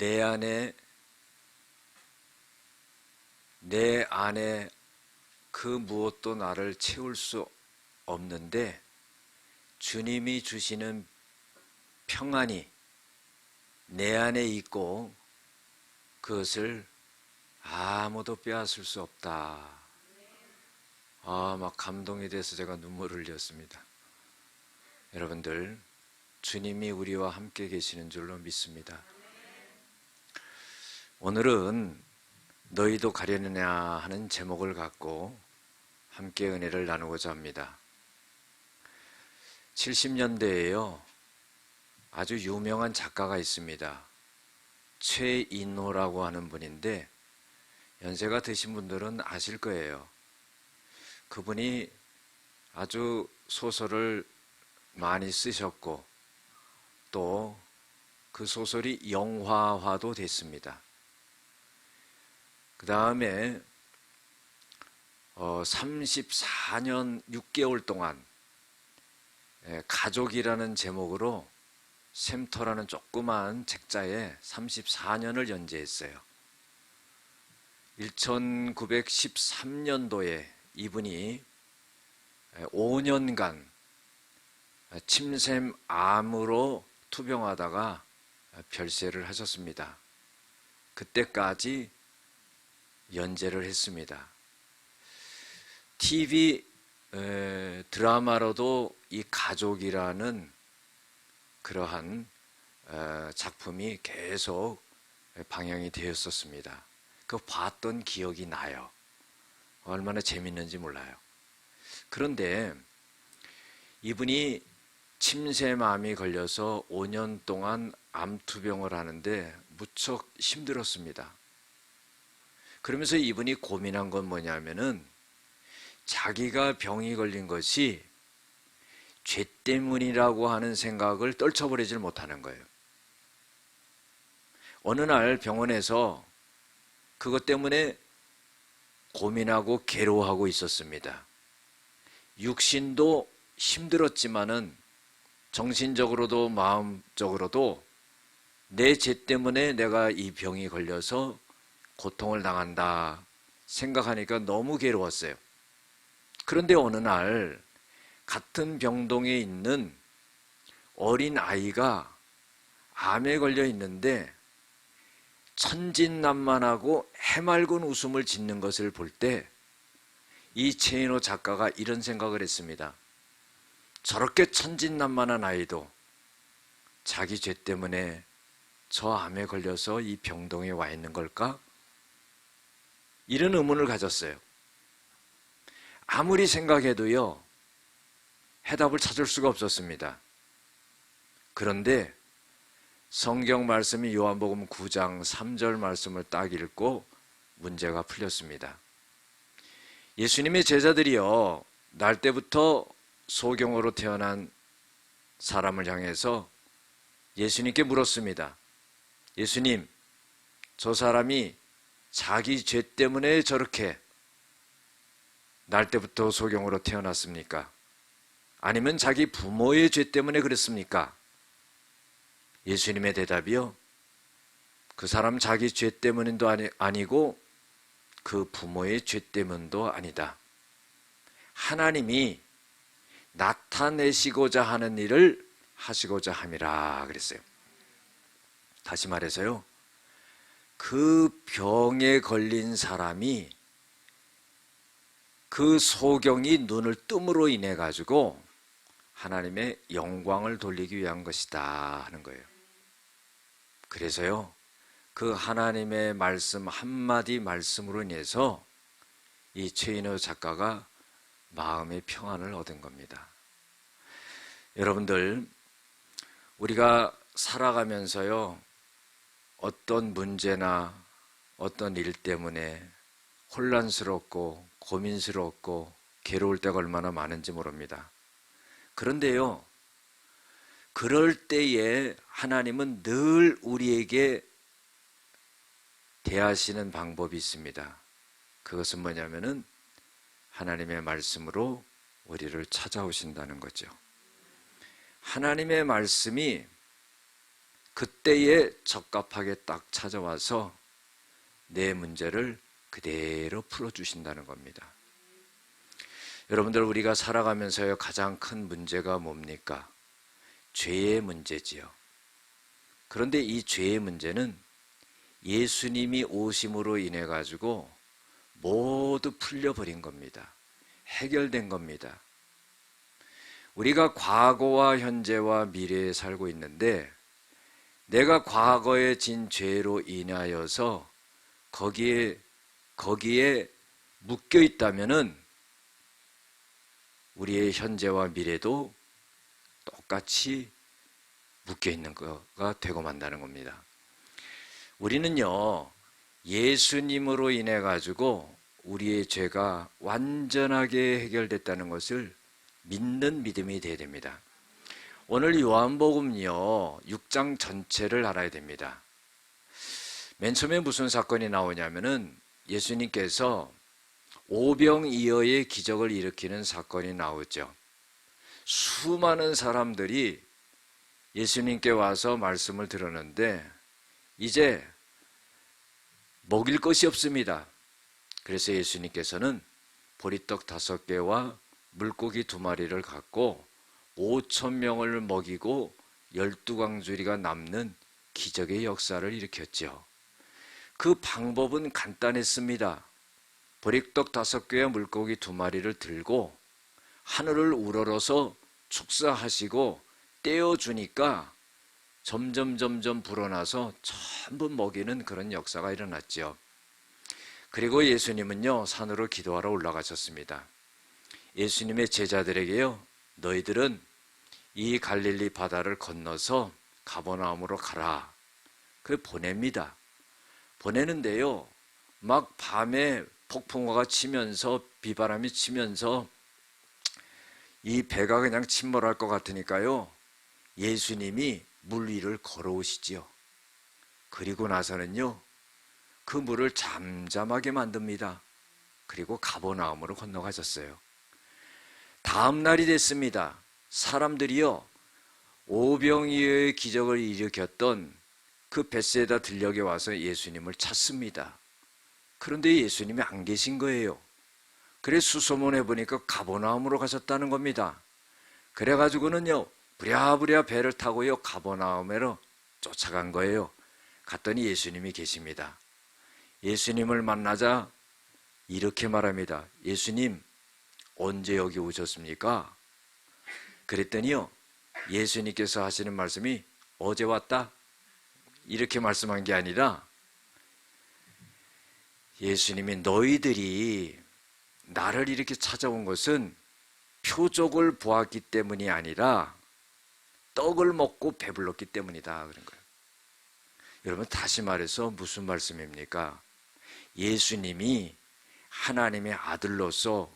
내 안에 그 무엇도 나를 채울 수 없는데 주님이 주시는 평안이 내 안에 있고 그것을 아무도 빼앗을 수 없다. 막 감동이 돼서 제가 눈물을 흘렸습니다. 여러분들, 주님이 우리와 함께 계시는 줄로 믿습니다. 오늘은 너희도 가려느냐 하는 제목을 갖고 함께 은혜를 나누고자 합니다. 70년대에요, 아주 유명한 작가가 있습니다. 최인호라고 하는 분인데 연세가 드신 분들은 아실 거예요. 그분이 아주 소설을 많이 쓰셨고 또 그 소설이 영화화도 됐습니다. 그 다음에 34년 6개월 동안 가족이라는 제목으로 샘터라는 조그만 책자에 34년을 연재했어요. 1913년도에 이분이 5년간 침샘암으로 투병하다가 별세를 하셨습니다. 그때까지 연재를 했습니다. TV 드라마로도 이 가족이라는 그러한 작품이 계속 방영이 되었었습니다. 그거 봤던 기억이 나요. 얼마나 재밌는지 몰라요. 그런데 이분이 침샘암이 걸려서 5년 동안 암투병을 하는데 무척 힘들었습니다. 그러면서 이분이 고민한 건 뭐냐면은 자기가 병이 걸린 것이 죄 때문이라고 하는 생각을 떨쳐버리질 못하는 거예요. 어느 날 병원에서 그것 때문에 고민하고 괴로워하고 있었습니다. 육신도 힘들었지만은 정신적으로도 마음적으로도 내 죄 때문에 내가 이 병이 걸려서 고통을 당한다 생각하니까 너무 괴로웠어요. 그런데 어느 날 같은 병동에 있는 어린 아이가 암에 걸려 있는데 천진난만하고 해맑은 웃음을 짓는 것을 볼 때 이 최인호 작가가 이런 생각을 했습니다. 저렇게 천진난만한 아이도 자기 죄 때문에 저 암에 걸려서 이 병동에 와 있는 걸까? 이런 의문을 가졌어요. 아무리 생각해도요, 해답을 찾을 수가 없었습니다. 그런데 성경 말씀이 요한복음 9장 3절 말씀을 딱 읽고 문제가 풀렸습니다. 예수님의 제자들이요, 날 때부터 소경으로 태어난 사람을 향해서 예수님께 물었습니다. 예수님, 저 사람이 자기 죄 때문에 저렇게 날 때부터 소경으로 태어났습니까? 아니면 자기 부모의 죄 때문에 그랬습니까? 예수님의 대답이요, 그 사람 자기 죄 때문도 아니고 그 부모의 죄 때문도 아니다. 하나님이 나타내시고자 하는 일을 하시고자 함이라 그랬어요. 다시 말해서요, 그 병에 걸린 사람이 그 소경이 눈을 뜸으로 인해 가지고 하나님의 영광을 돌리기 위한 것이다 하는 거예요. 그래서요, 그 하나님의 말씀 한마디 말씀으로 인해서 이 최인호 작가가 마음의 평안을 얻은 겁니다. 여러분들, 우리가 살아가면서요, 어떤 문제나 어떤 일 때문에 혼란스럽고 고민스럽고 괴로울 때가 얼마나 많은지 모릅니다. 그런데요, 그럴 때에 하나님은 늘 우리에게 대하시는 방법이 있습니다. 그것은 뭐냐면은 하나님의 말씀으로 우리를 찾아오신다는 거죠. 하나님의 말씀이 그때에 적합하게 딱 찾아와서 내 문제를 그대로 풀어주신다는 겁니다. 여러분들, 우리가 살아가면서요, 가장 큰 문제가 뭡니까? 죄의 문제지요. 그런데 이 죄의 문제는 예수님이 오심으로 인해 가지고 모두 풀려버린 겁니다. 해결된 겁니다. 우리가 과거와 현재와 미래에 살고 있는데, 내가 과거에 진 죄로 인하여서 거기에 묶여 있다면은 우리의 현재와 미래도 똑같이 묶여 있는 거가 되고 만다는 겁니다. 우리는요, 예수님으로 인해 가지고 우리의 죄가 완전하게 해결됐다는 것을 믿는 믿음이 되어야 됩니다. 오늘 요한복음요 6장 전체를 알아야 됩니다. 맨 처음에 무슨 사건이 나오냐면은 예수님께서 오병이어의 기적을 일으키는 사건이 나오죠. 수많은 사람들이 예수님께 와서 말씀을 들었는데 이제 먹일 것이 없습니다. 그래서 예수님께서는 보리떡 5개와 물고기 2마리를 갖고 5,000명을 먹이고 12광주리가 남는 기적의 역사를 일으켰죠. 그 방법은 간단했습니다. 보리떡 5개와 물고기 2마리를 들고 하늘을 우러러서 축사하시고 떼어주니까 점점 불어나서 전부 먹이는 그런 역사가 일어났죠. 그리고 예수님은요, 산으로 기도하러 올라가셨습니다. 예수님의 제자들에게요, 너희들은 이 갈릴리 바다를 건너서 가버나움으로 가라. 그 보냅니다. 보내는데요, 막 밤에 폭풍우가 치면서 비바람이 치면서 이 배가 그냥 침몰할 것 같으니까요, 예수님이 물 위를 걸어오시지요. 그리고 나서는요, 그 물을 잠잠하게 만듭니다. 그리고 가버나움으로 건너가셨어요. 다음 날이 됐습니다. 사람들이요, 오병이어의 기적을 일으켰던 그 벳세다 들녘에 와서 예수님을 찾습니다. 그런데 예수님이 안 계신 거예요. 그래서 수소문해 보니까 가버나움으로 가셨다는 겁니다. 그래가지고는요, 부랴부랴 배를 타고요, 가버나움으로 쫓아간 거예요. 갔더니 예수님이 계십니다. 예수님을 만나자 이렇게 말합니다. 예수님, 언제 여기 오셨습니까? 그랬더니요, 예수님께서 하시는 말씀이 어제 왔다? 이렇게 말씀한 게 아니라 예수님이 너희들이 나를 이렇게 찾아온 것은 표적을 보았기 때문이 아니라 떡을 먹고 배불렀기 때문이다 그런 거예요. 여러분, 다시 말해서 무슨 말씀입니까? 예수님이 하나님의 아들로서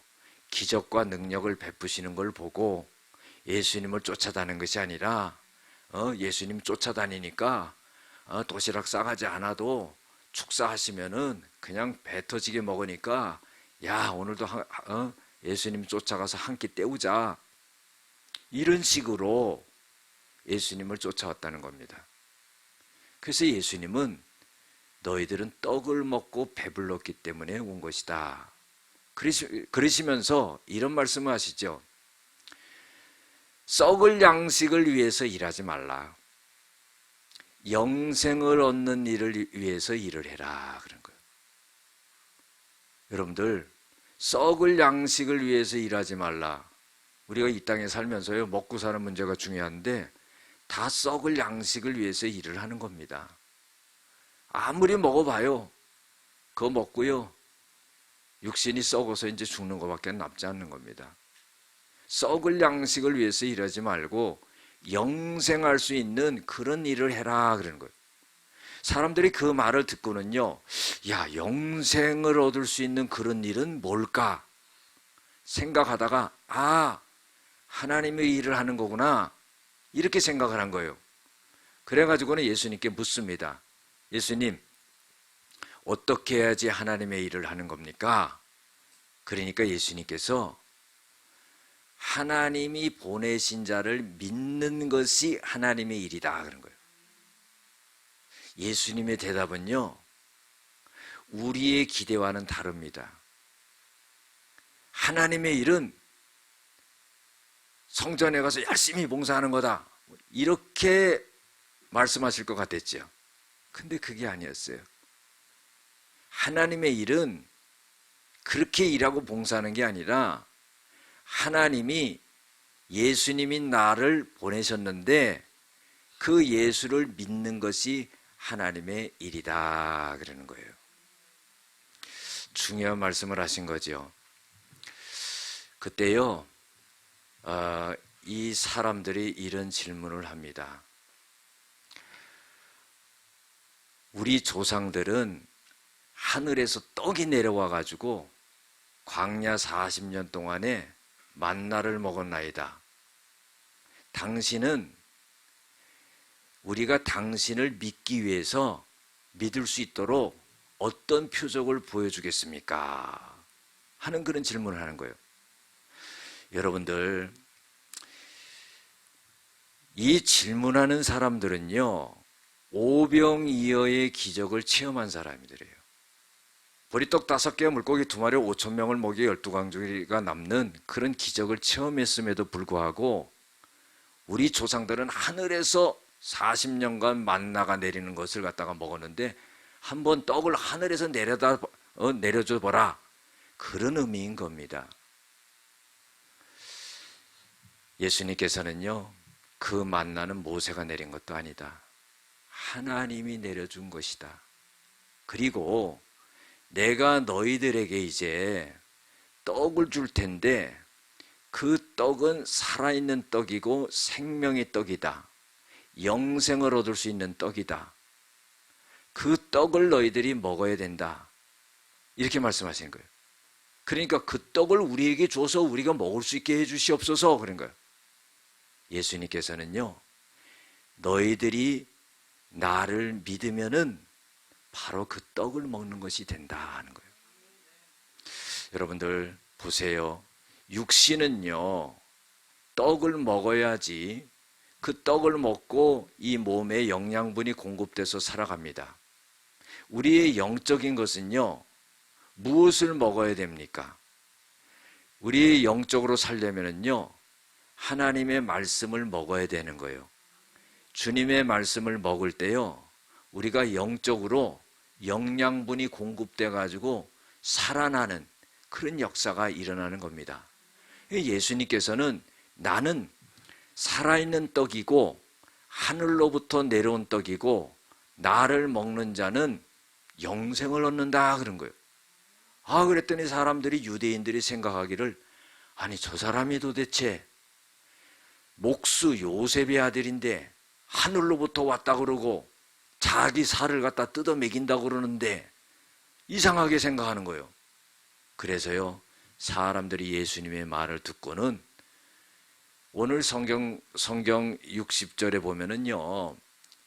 기적과 능력을 베푸시는 걸 보고 예수님을 쫓아다니는 것이 아니라 예수님 쫓아다니니까 도시락 싸가지 않아도 축사하시면은 그냥 배 터지게 먹으니까 야, 오늘도 예수님 쫓아가서 한 끼 때우자, 이런 식으로 예수님을 쫓아왔다는 겁니다. 그래서 예수님은 너희들은 떡을 먹고 배불렀기 때문에 온 것이다. 그러시면서 이런 말씀을 하시죠. 썩을 양식을 위해서 일하지 말라. 영생을 얻는 일을 위해서 일을 해라 그런 거예요. 여러분들, 썩을 양식을 위해서 일하지 말라. 우리가 이 땅에 살면서요, 먹고 사는 문제가 중요한데 다 썩을 양식을 위해서 일을 하는 겁니다. 아무리 먹어봐요, 그거 먹고요, 육신이 썩어서 이제 죽는 것밖에 남지 않는 겁니다. 썩을 양식을 위해서 일하지 말고 영생할 수 있는 그런 일을 해라 그러는 거예요. 사람들이 그 말을 듣고는요, 야, 영생을 얻을 수 있는 그런 일은 뭘까 생각하다가 하나님의 일을 하는 거구나, 이렇게 생각을 한 거예요. 그래가지고는 예수님께 묻습니다. 예수님, 어떻게 해야지 하나님의 일을 하는 겁니까? 그러니까 예수님께서 하나님이 보내신 자를 믿는 것이 하나님의 일이다 그런 거예요. 예수님의 대답은요, 우리의 기대와는 다릅니다. 하나님의 일은 성전에 가서 열심히 봉사하는 거다, 이렇게 말씀하실 것 같았죠. 근데 그게 아니었어요. 하나님의 일은 그렇게 일하고 봉사하는 게 아니라 하나님이 예수님이 나를 보내셨는데 그 예수를 믿는 것이 하나님의 일이다 그러는 거예요. 중요한 말씀을 하신 거죠. 그때요, 이 사람들이 이런 질문을 합니다. 우리 조상들은 하늘에서 떡이 내려와 가지고 광야 40년 동안에 만나를 먹었나이다. 당신은 우리가 당신을 믿기 위해서 믿을 수 있도록 어떤 표적을 보여주겠습니까? 하는 그런 질문을 하는 거예요. 여러분들, 이 질문하는 사람들은요, 오병이어의 기적을 체험한 사람들이에요. 보리떡 5개와 물고기 2마리 5,000명을 먹여 12강조기가 남는 그런 기적을 체험했음에도 불구하고 우리 조상들은 하늘에서 40년간 만나가 내리는 것을 갖다가 먹었는데 한번 떡을 하늘에서 내려줘 보라, 그런 의미인 겁니다. 예수님께서는요, 그 만나는 모세가 내린 것도 아니다. 하나님이 내려준 것이다. 그리고 내가 너희들에게 이제 떡을 줄 텐데 그 떡은 살아있는 떡이고 생명의 떡이다. 영생을 얻을 수 있는 떡이다. 그 떡을 너희들이 먹어야 된다. 이렇게 말씀하신 거예요. 그러니까 그 떡을 우리에게 줘서 우리가 먹을 수 있게 해주시옵소서 그런 거예요. 예수님께서는요, 너희들이 나를 믿으면은 바로 그 떡을 먹는 것이 된다 하는 거예요. 여러분들 보세요. 육신은요, 떡을 먹어야지 그 떡을 먹고 이 몸에 영양분이 공급돼서 살아갑니다. 우리의 영적인 것은요, 무엇을 먹어야 됩니까? 우리 영적으로 살려면은요, 하나님의 말씀을 먹어야 되는 거예요. 주님의 말씀을 먹을 때요, 우리가 영적으로 영양분이 공급돼 가지고 살아나는 그런 역사가 일어나는 겁니다. 예수님께서는 나는 살아있는 떡이고 하늘로부터 내려온 떡이고 나를 먹는 자는 영생을 얻는다 그런 거예요. 그랬더니 사람들이, 유대인들이 생각하기를, 아니 저 사람이 도대체 목수 요셉의 아들인데 하늘로부터 왔다 그러고 자기 살을 갖다 뜯어 먹인다고 그러는데 이상하게 생각하는 거예요. 그래서요, 사람들이 예수님의 말을 듣고는 오늘 성경 60절에 보면은요,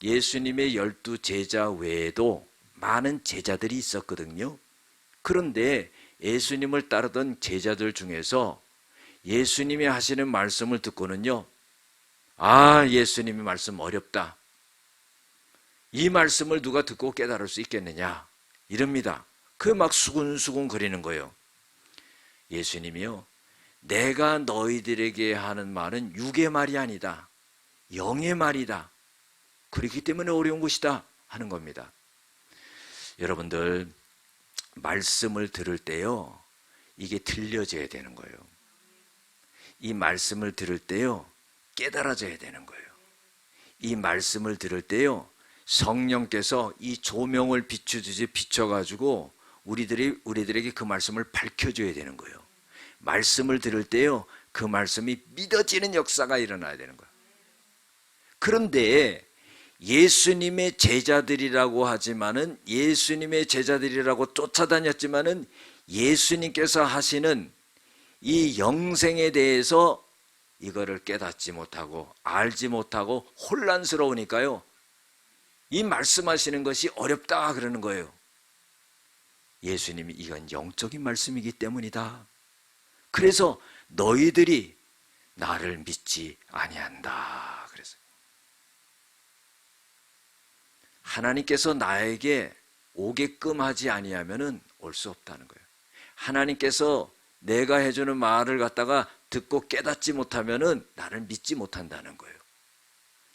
예수님의 12 제자 외에도 많은 제자들이 있었거든요. 그런데 예수님을 따르던 제자들 중에서 예수님이 하시는 말씀을 듣고는요, 예수님의 말씀 어렵다. 이 말씀을 누가 듣고 깨달을 수 있겠느냐 이럽니다. 그 막 수군수군 거리는 거예요. 예수님이요, 내가 너희들에게 하는 말은 육의 말이 아니다. 영의 말이다. 그렇기 때문에 어려운 것이다 하는 겁니다. 여러분들, 말씀을 들을 때요, 이게 들려져야 되는 거예요. 이 말씀을 들을 때요, 깨달아져야 되는 거예요. 이 말씀을 들을 때요, 성령께서 이 조명을 비춰가지고 우리들에게 그 말씀을 밝혀줘야 되는 거예요. 말씀을 들을 때요, 그 말씀이 믿어지는 역사가 일어나야 되는 거예요. 그런데 예수님의 제자들이라고 하지만은, 예수님의 제자들이라고 쫓아다녔지만은 예수님께서 하시는 이 영생에 대해서 이거를 깨닫지 못하고 알지 못하고 혼란스러우니까요, 이 말씀하시는 것이 어렵다 그러는 거예요. 예수님이 이건 영적인 말씀이기 때문이다. 그래서 너희들이 나를 믿지 아니한다 그랬어요. 하나님께서 나에게 오게끔 하지 아니하면은 올 수 없다는 거예요. 하나님께서 내가 해주는 말을 갖다가 듣고 깨닫지 못하면은 나를 믿지 못한다는 거예요.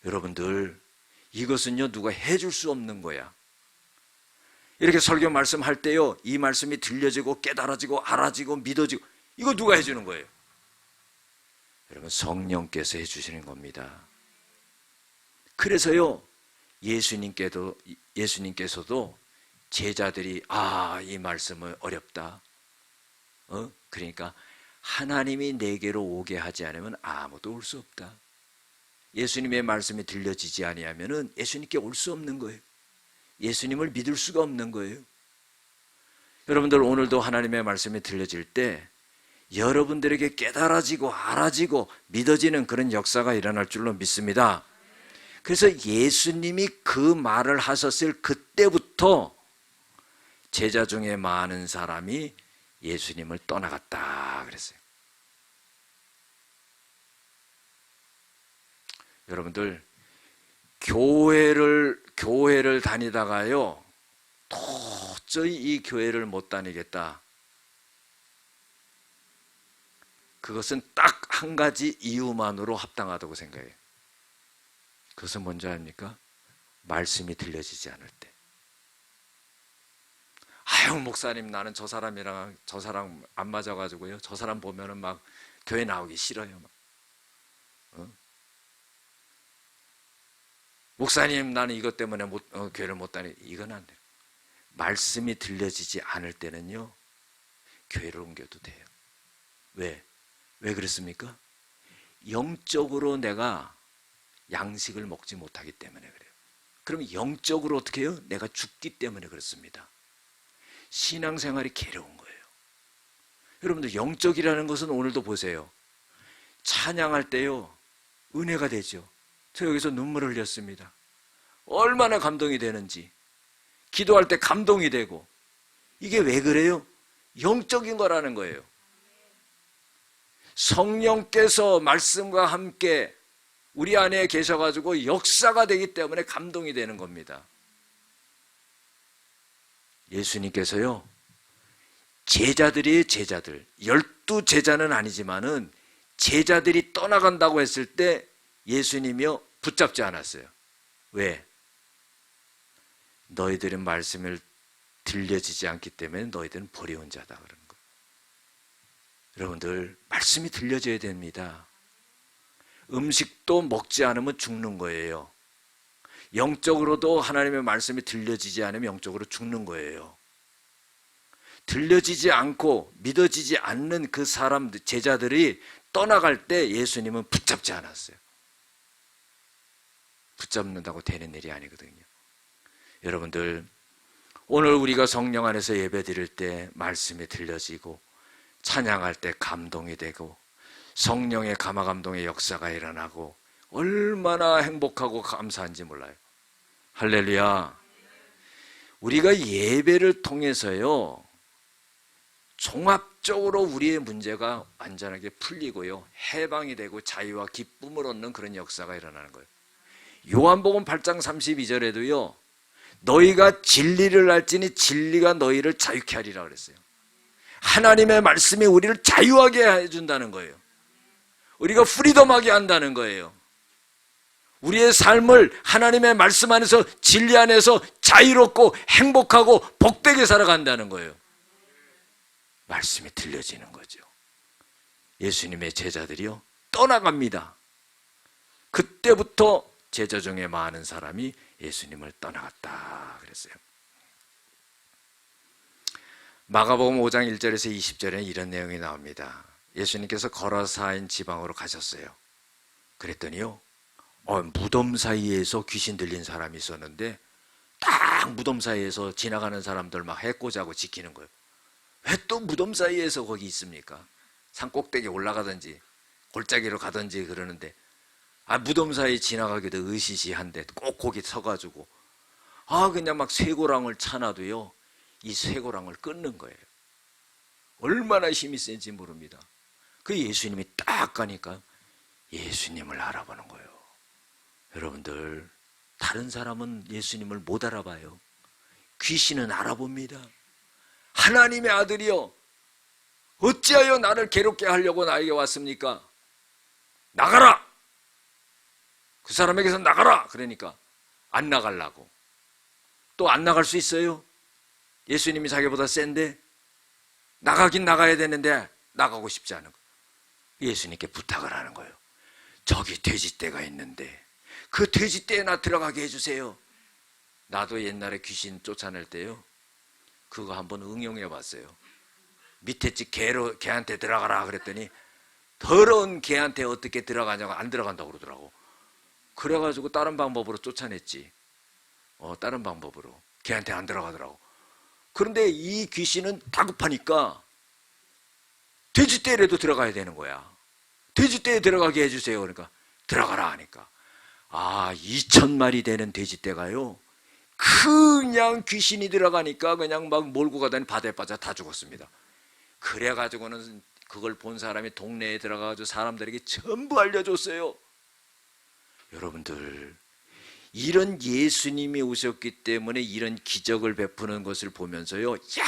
여러분들, 이것은요 누가 해줄 수 없는 거야. 이렇게 설교 말씀할 때요, 이 말씀이 들려지고 깨달아지고 알아지고 믿어지고, 이거 누가 해주는 거예요? 여러분, 성령께서 해주시는 겁니다. 그래서요, 예수님께서도 제자들이 이 말씀은 어렵다. 그러니까 하나님이 내게로 오게 하지 않으면 아무도 올 수 없다. 예수님의 말씀이 들려지지 아니하면은 예수님께 올 수 없는 거예요. 예수님을 믿을 수가 없는 거예요. 여러분들, 오늘도 하나님의 말씀이 들려질 때 여러분들에게 깨달아지고 알아지고 믿어지는 그런 역사가 일어날 줄로 믿습니다. 그래서 예수님이 그 말을 하셨을 그때부터 제자 중에 많은 사람이 예수님을 떠나갔다 그랬어요. 여러분들, 교회를 다니다가요 도저히 이 교회를 못 다니겠다, 그것은 딱 한 가지 이유만으로 합당하다고 생각해요. 그것은 뭔지 압니까? 말씀이 들려지지 않을 때. 아유, 목사님, 나는 저 사람 안 맞아가지고요, 저 사람 보면은 막 교회 나오기 싫어요. 목사님, 나는 이것 때문에 교회를 못 다니. 이건 안 돼요. 말씀이 들려지지 않을 때는요 교회를 옮겨도 돼요. 왜 그렇습니까? 영적으로 내가 양식을 먹지 못하기 때문에 그래요. 그럼 영적으로 어떻게 해요? 내가 죽기 때문에 그렇습니다. 신앙생활이 괴로운 거예요. 여러분들, 영적이라는 것은 오늘도 보세요. 찬양할 때요 은혜가 되죠. 저 여기서 눈물을 흘렸습니다. 얼마나 감동이 되는지. 기도할 때 감동이 되고. 이게 왜 그래요? 영적인 거라는 거예요. 성령께서 말씀과 함께 우리 안에 계셔가지고 역사가 되기 때문에 감동이 되는 겁니다. 예수님께서요 제자들 12제자는 아니지만은 제자들이 떠나간다고 했을 때 예수님이요 붙잡지 않았어요. 왜? 너희들은 말씀을 들려지지 않기 때문에 너희들은 버려온 자다 그러는 거예요. 여러분들, 말씀이 들려져야 됩니다. 음식도 먹지 않으면 죽는 거예요. 영적으로도 하나님의 말씀이 들려지지 않으면 영적으로 죽는 거예요. 들려지지 않고 믿어지지 않는 그 사람들, 제자들이 떠나갈 때 예수님은 붙잡지 않았어요. 붙잡는다고 되는 일이 아니거든요. 여러분들, 오늘 우리가 성령 안에서 예배 드릴 때 말씀이 들려지고 찬양할 때 감동이 되고 성령의 감화감동의 역사가 일어나고 얼마나 행복하고 감사한지 몰라요. 할렐루야. 우리가 예배를 통해서요 종합적으로 우리의 문제가 완전하게 풀리고요 해방이 되고 자유와 기쁨을 얻는 그런 역사가 일어나는 거예요. 요한복음 8장 32절에도요 너희가 진리를 알지니 진리가 너희를 자유케 하리라 그랬어요. 하나님의 말씀이 우리를 자유하게 해준다는 거예요. 우리가 프리덤하게 한다는 거예요. 우리의 삶을 하나님의 말씀 안에서, 진리 안에서 자유롭고 행복하고 복되게 살아간다는 거예요. 말씀이 들려지는 거죠. 예수님의 제자들이요 떠나갑니다. 그때부터 제자 중에 많은 사람이 예수님을 떠나갔다 그랬어요. 마가복음 5장 1절에서 20절에 이런 내용이 나옵니다. 예수님께서 거라사인 지방으로 가셨어요. 그랬더니요 무덤 사이에서 귀신 들린 사람이 있었는데 딱 무덤 사이에서 지나가는 사람들 막 해코지하고 지키는 거예요. 왜 또 무덤 사이에서 거기 있습니까? 산 꼭대기에 올라가든지 골짜기로 가든지 그러는데 무덤 사이 지나가기도 으시시한데 꼭 거기 서가지고 그냥 막 쇠고랑을 차놔도요 이 쇠고랑을 끊는 거예요. 얼마나 힘이 센지 모릅니다. 그 예수님이 딱 가니까 예수님을 알아보는 거예요. 여러분들, 다른 사람은 예수님을 못 알아봐요. 귀신은 알아봅니다. 하나님의 아들이여, 어찌하여 나를 괴롭게 하려고 나에게 왔습니까? 나가라! 그 사람에게서 나가라! 그러니까 안 나가려고. 또 안 나갈 수 있어요? 예수님이 자기보다 센데 나가긴 나가야 되는데 나가고 싶지 않은 거예요. 예수님께 부탁을 하는 거예요. 저기 돼지떼가 있는데 그 돼지떼에 나 들어가게 해주세요. 나도 옛날에 귀신 쫓아낼 때요, 그거 한번 응용해 봤어요. 밑에 집 개한테 들어가라 그랬더니 더러운 개한테 어떻게 들어가냐고 안 들어간다고 그러더라고. 그래가지고 다른 방법으로 쫓아냈지. 다른 방법으로. 걔한테 안 들어가더라고. 그런데 이 귀신은 다급하니까 돼지떼라도 들어가야 되는 거야. 돼지떼에 들어가게 해주세요. 그러니까 들어가라 하니까 2,000마리 되는 돼지떼가요, 그냥 귀신이 들어가니까 그냥 막 몰고 가다니 바다에 빠져 다 죽었습니다. 그래가지고는 그걸 본 사람이 동네에 들어가가지고 사람들에게 전부 알려줬어요. 여러분들, 이런 예수님이 오셨기 때문에 이런 기적을 베푸는 것을 보면서요, 야,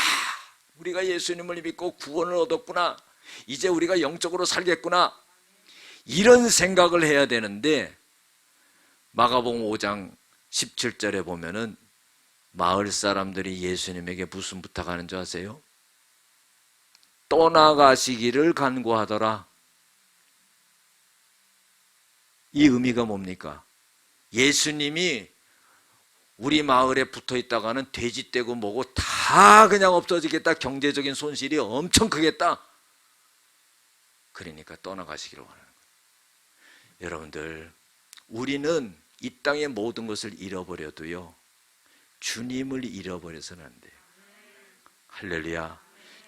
우리가 예수님을 믿고 구원을 얻었구나, 이제 우리가 영적으로 살겠구나, 이런 생각을 해야 되는데, 마가복음 5장 17절에 보면은 마을 사람들이 예수님에게 무슨 부탁하는 줄 아세요? 떠나가시기를 간구하더라. 이 의미가 뭡니까? 예수님이 우리 마을에 붙어 있다가는 돼지떼고 뭐고 다 그냥 없어지겠다, 경제적인 손실이 엄청 크겠다, 그러니까 떠나가시기로 하는 거예요. 여러분들, 우리는 이 땅의 모든 것을 잃어버려도요, 주님을 잃어버려서는 안 돼요. 할렐루야.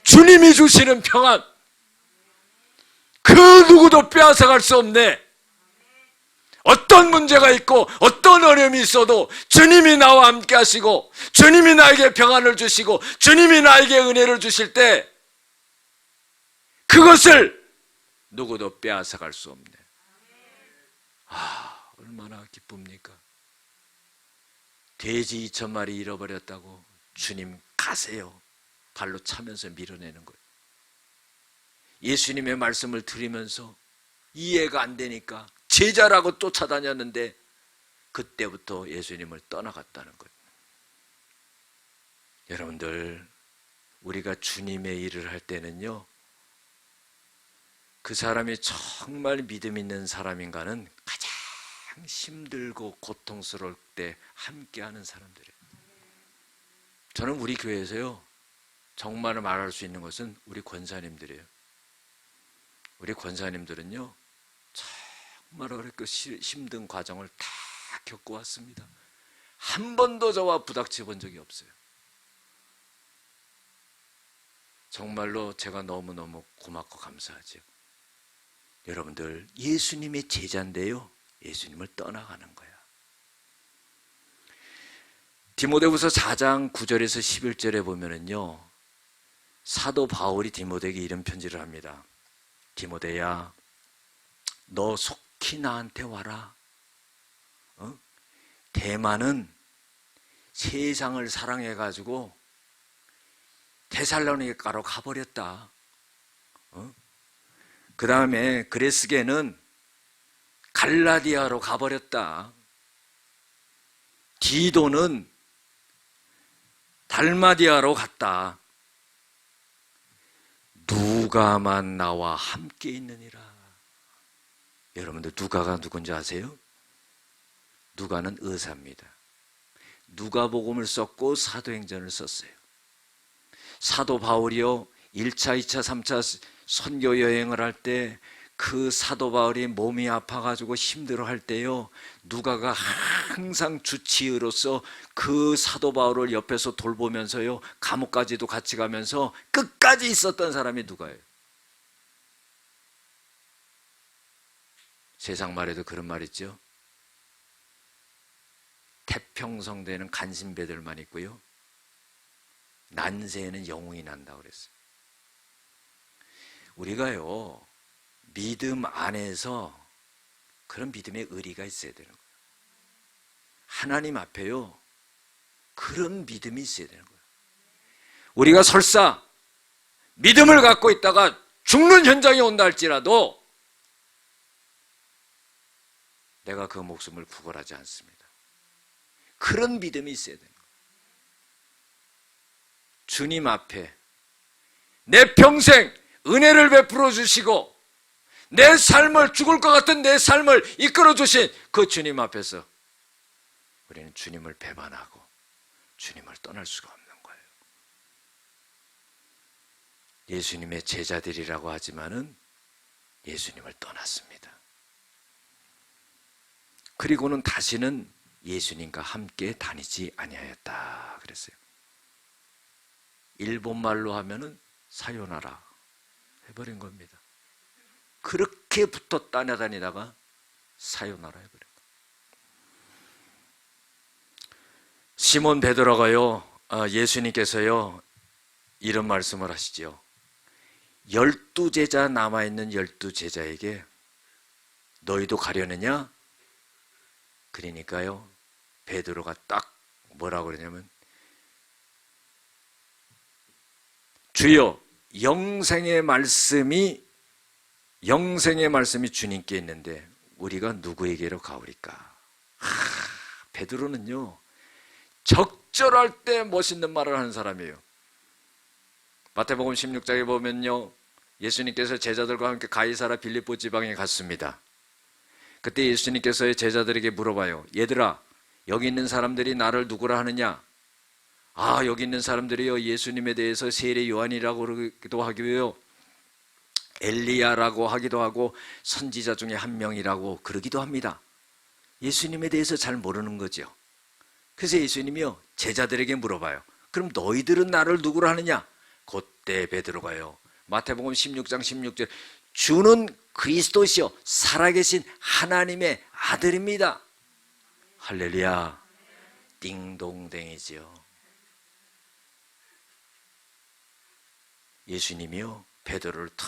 주님이 주시는 평안, 그 누구도 빼앗아갈 수 없네. 어떤 문제가 있고 어떤 어려움이 있어도 주님이 나와 함께 하시고 주님이 나에게 평안을 주시고 주님이 나에게 은혜를 주실 때 그것을 누구도 빼앗아갈 수 없네. 얼마나 기쁩니까? 돼지 2,000마리 잃어버렸다고 주님 가세요, 발로 차면서 밀어내는 거예요. 예수님의 말씀을 들으면서 이해가 안 되니까 제자라고 쫓아다녔는데 그때부터 예수님을 떠나갔다는 거예요. 여러분들, 우리가 주님의 일을 할 때는요, 그 사람이 정말 믿음 있는 사람인가는 가장 힘들고 고통스러울 때 함께하는 사람들이에요. 저는 우리 교회에서요, 정말 말할 수 있는 것은 우리 권사님들이에요. 우리 권사님들은요, 정말 어렵고 힘든 과정을 다 겪어왔습니다. 한 번도 저와 부닥쳐 본 적이 없어요. 정말로 제가 너무너무 고맙고 감사하죠. 여러분들, 예수님의 제자인데요, 예수님을 떠나가는 거야. 디모데후서 4장 9절에서 11절에 보면은요, 사도 바울이 디모데에게 이런 편지를 합니다. 디모데야, 너 속히 나한테 와라. 대만은 세상을 사랑해가지고 데살로니가로 가버렸다. 그 다음에 그레스게는 갈라디아로 가버렸다. 디도는 달마디아로 갔다. 누가만 나와 함께 있느니라. 여러분들, 누가가 누군지 아세요? 누가는 의사입니다. 누가복음을 썼고 사도행전을 썼어요. 사도 바울이요, 1차, 2차, 3차 선교 여행을 할 때 그 사도 바울이 몸이 아파가지고 힘들어할 때요, 누가가 항상 주치의로서 그 사도 바울을 옆에서 돌보면서요, 감옥까지도 같이 가면서 끝까지 있었던 사람이 누가예요. 세상 말에도 그런 말 있죠. 태평성대는 간신배들만 있고요, 난세에는 영웅이 난다고 그랬어요. 우리가요, 믿음 안에서 그런 믿음의 의리가 있어야 되는 거예요. 하나님 앞에요, 그런 믿음이 있어야 되는 거예요. 우리가 설사 믿음을 갖고 있다가 죽는 현장에 온다 할지라도 내가 그 목숨을 구걸하지 않습니다. 그런 믿음이 있어야 되는 거예요. 주님 앞에 내 평생 은혜를 베풀어 주시고 내 삶을, 죽을 것 같은 내 삶을 이끌어 주신 그 주님 앞에서 우리는 주님을 배반하고 주님을 떠날 수가 없는 거예요. 예수님의 제자들이라고 하지만은 예수님을 떠났습니다. 그리고는 다시는 예수님과 함께 다니지 아니하였다 그랬어요. 일본말로 하면은 사요나라 해버린 겁니다. 그렇게 붙어 따라다니다가 사요나라 해버린 거예요. 시몬 베드로가요, 예수님께서요 이런 말씀을 하시죠. 12제자 남아있는 12제자에게 너희도 가려느냐? 그러니까요 베드로가 딱 뭐라고 그러냐면, 주여 영생의 말씀이 주님께 있는데 우리가 누구에게로 가오리까? 베드로는요 적절할 때 멋있는 말을 하는 사람이에요. 마태복음 16장에 보면요, 예수님께서 제자들과 함께 가이사라 빌립보 지방에 갔습니다. 그때 예수님께서 제자들에게 물어봐요. 얘들아, 여기 있는 사람들이 나를 누구라 하느냐? 여기 있는 사람들이요 예수님에 대해서 세례 요한이라고 그러기도 하고요, 엘리야라고 하기도 하고 선지자 중에 한 명이라고 그러기도 합니다. 예수님에 대해서 잘 모르는 거죠. 그래서 예수님이요 제자들에게 물어봐요. 그럼 너희들은 나를 누구로 하느냐? 그때 베드로가요 마태복음 16장 16절 주는 그리스도시요 살아계신 하나님의 아들입니다. 할렐루야. 띵동댕이지요. 예수님이요 베드로를 탁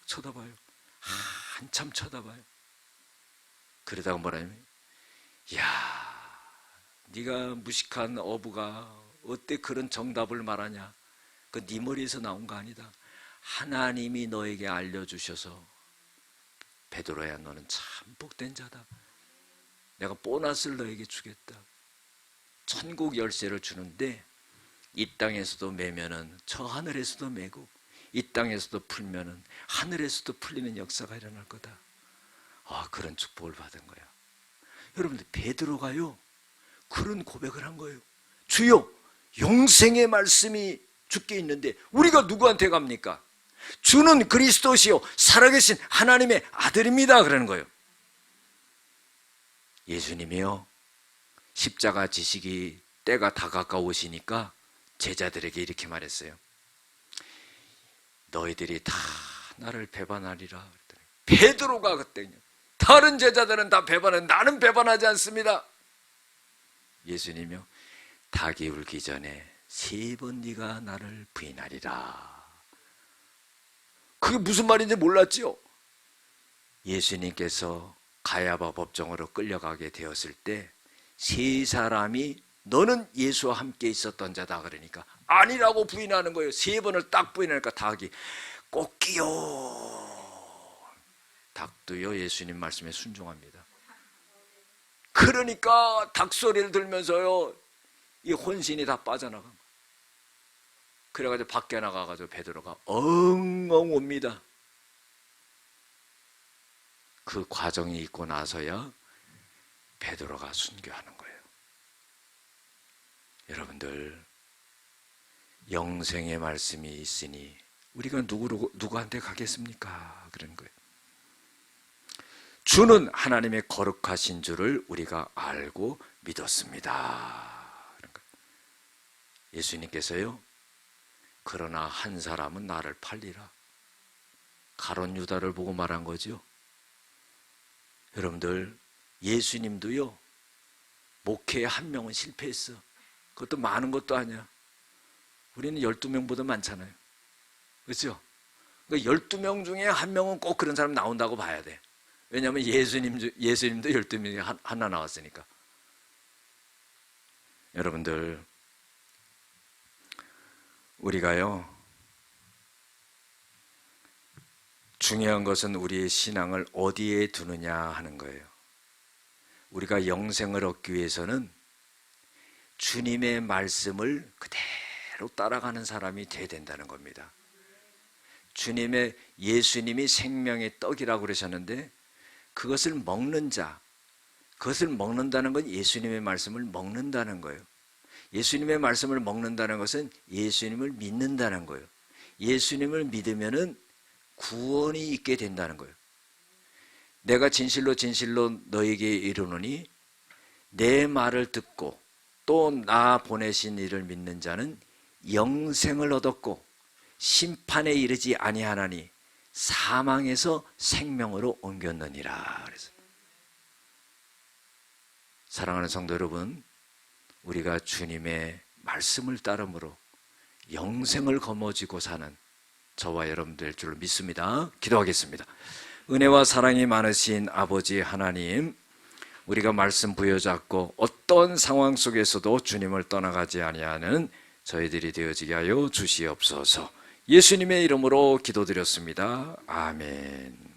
쳐다봐요. 한참 쳐다봐요. 그러다가 뭐라냐면, 야, 네가 무식한 어부가 어때 그런 정답을 말하냐? 그 네 머리에서 나온 거 아니다. 하나님이 너에게 알려주셔서 베드로야 너는 참 복된 자다. 내가 보너스를 너에게 주겠다. 천국 열쇠를 주는데 이 땅에서도 매면은 저 하늘에서도 매고 이 땅에서도 풀면은 하늘에서도 풀리는 역사가 일어날 거다. 그런 축복을 받은 거야. 여러분들 베드로가요 그런 고백을 한 거예요. 주여 영생의 말씀이 주께 있는데 우리가 누구한테 갑니까? 주는 그리스도시요 살아계신 하나님의 아들입니다 그러는 거예요. 예수님이요 십자가 지시기 때가 다 가까우시니까 제자들에게 이렇게 말했어요. 너희들이 다 나를 배반하리라. 베드로가 그때 다른 제자들은 다 배반하는데 나는 배반하지 않습니다. 예수님이요 닭이 울기 전에 3번 네가 나를 부인하리라. 그게 무슨 말인지 몰랐지요. 예수님께서 가야바 법정으로 끌려가게 되었을 때 세 사람이 너는 예수와 함께 있었던 자다 그러니까 아니라고 부인하는 거예요. 3번을 딱 부인하니까 닭이 꽃기요. 닭도요 예수님 말씀에 순종합니다. 그러니까 닭 소리를 들면서요 이 혼신이 다 빠져나간 거예요. 그래가지고 밖에 나가가지고 베드로가 엉엉 옵니다. 그 과정이 있고 나서야 베드로가 순교하는 거예요. 여러분들 영생의 말씀이 있으니 우리가 누구한테 가겠습니까? 그런 거예요. 주는 하나님의 거룩하신 줄을 우리가 알고 믿었습니다. 그런 거예요. 예수님께서요 그러나 한 사람은 나를 팔리라. 가룟 유다를 보고 말한 거죠. 여러분들 예수님도요 목회에 한 명은 실패했어. 그것도 많은 것도 아니야. 우리는 12명보다 많잖아요. 그렇죠? 그러니까 12명 중에 한 명은 꼭 그런 사람 나온다고 봐야 돼. 왜냐하면 예수님도 12명이 하나 나왔으니까. 여러분들, 우리가요, 중요한 것은 우리의 신앙을 어디에 두느냐 하는 거예요. 우리가 영생을 얻기 위해서는 주님의 말씀을 그대로 따라가는 사람이 돼야 된다는 겁니다. 예수님이 생명의 떡이라고 그러셨는데, 그것을 먹는 자, 그것을 먹는다는 건 예수님의 말씀을 먹는다는 거예요. 예수님의 말씀을 먹는다는 것은 예수님을 믿는다는 거예요. 예수님을 믿으면은 구원이 있게 된다는 거예요. 내가 진실로 진실로 너에게 이르노니 내 말을 듣고 또 나 보내신 이를 믿는 자는 영생을 얻었고 심판에 이르지 아니하나니 사망에서 생명으로 옮겼느니라. 그래서 사랑하는 성도 여러분, 우리가 주님의 말씀을 따름으로 영생을 거머쥐고 사는 저와 여러분들 될 줄 믿습니다. 기도하겠습니다. 은혜와 사랑이 많으신 아버지 하나님, 우리가 말씀 부여잡고 어떤 상황 속에서도 주님을 떠나가지 아니하는 저희들이 되어지게 하여 주시옵소서. 예수님의 이름으로 기도드렸습니다. 아멘.